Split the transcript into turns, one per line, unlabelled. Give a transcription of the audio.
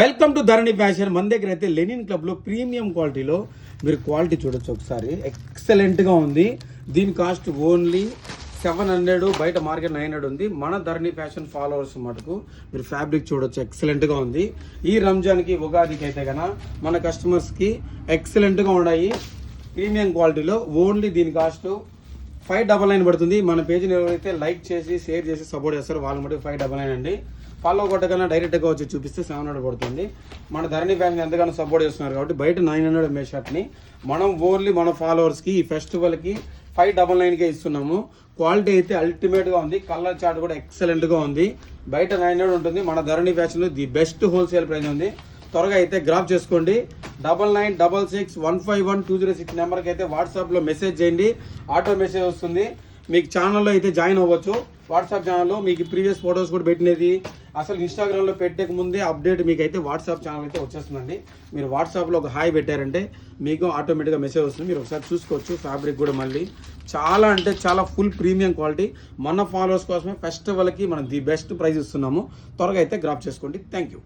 Welcome to Dharani fashion. మన దగ్గర అయితే లెనిన్ క్లబ్లో ప్రీమియం క్వాలిటీలో మీరు క్వాలిటీ చూడొచ్చు ఒకసారి. ఎక్సలెంట్గా ఉంది. దీని కాస్ట్ ఓన్లీ 700, బయట మార్కెట్ 900 ఉంది. మన ధరణి ఫ్యాషన్ ఫాలోవర్స్ మటుకు మీరు ఫ్యాబ్రిక్ చూడొచ్చు, ఎక్సలెంట్గా ఉంది. ఈ రంజాన్కి ఉగాదికి అయితే కన్నా మన కస్టమర్స్కి ఎక్సలెంట్గా ఉన్నాయి. ప్రీమియం క్వాలిటీలో ఓన్లీ దీని కాస్ట్ 599 పడుతుంది. మన పేజీని ఎవరైతే లైక్ చేసి షేర్ చేసి సపోర్ట్ చేస్తారో వాళ్ళ మటుకు 599 అండి. ఫాలో కొట్టకన్నా డైరెక్ట్గా వచ్చి చూపిస్తే 700 పడుతుంది. మన ధరణి ఫ్యామిలీ ఎంతగానో సపోర్ట్ చేస్తున్నారు కాబట్టి బయట 900 అమ్మే షర్ట్ని మనం ఓన్లీ మన ఫాలోవర్స్కి ఈ ఫెస్టివల్కి 599కే ఇస్తున్నాము. క్వాలిటీ అయితే అల్టిమేట్గా ఉంది. కలర్ చార్ట్ కూడా ఎక్సలెంట్గా ఉంది. బయట 900 ఉంటుంది. మన ధరణి ఫ్యాషన్లో ది బెస్ట్ హోల్సేల్ ప్రైస్ ఉంది. త్వరగా అయితే గ్రాప్ చేసుకోండి. 9966151206 నెంబర్కి అయితే వాట్సాప్లో మెసేజ్ చేయండి. ఆటో మెసేజ్ వస్తుంది. మీకు ఛానల్లో అయితే జాయిన్ అవ్వచ్చు. వాట్సాప్ ఛానల్లో మీకు ప్రీవియస్ ఫొటోస్ కూడా పెట్టినది, అసలు ఇన్స్టాగ్రామ్లో పెట్టక ముందే అప్డేట్ మీకు అయితే వాట్సాప్ ఛానల్ అయితే వచ్చేస్తుందండి. మీరు వాట్సాప్లో ఒక హాయ్ పెట్టారంటే మీకు ఆటోమేటిక్గా మెసేజ్ వస్తుంది. మీరు ఒకసారి చూసుకోవచ్చు. ఫ్యాబ్రిక్ కూడా మళ్ళీ చాలా అంటే చాలా ఫుల్ ప్రీమియం క్వాలిటీ. మన ఫాలోవర్స్ కోసమే ఫెస్టివల్కి మనం ది బెస్ట్ ప్రైస్ ఇస్తున్నాము. త్వరగా అయితే గ్రాప్ చేసుకోండి. Thank you.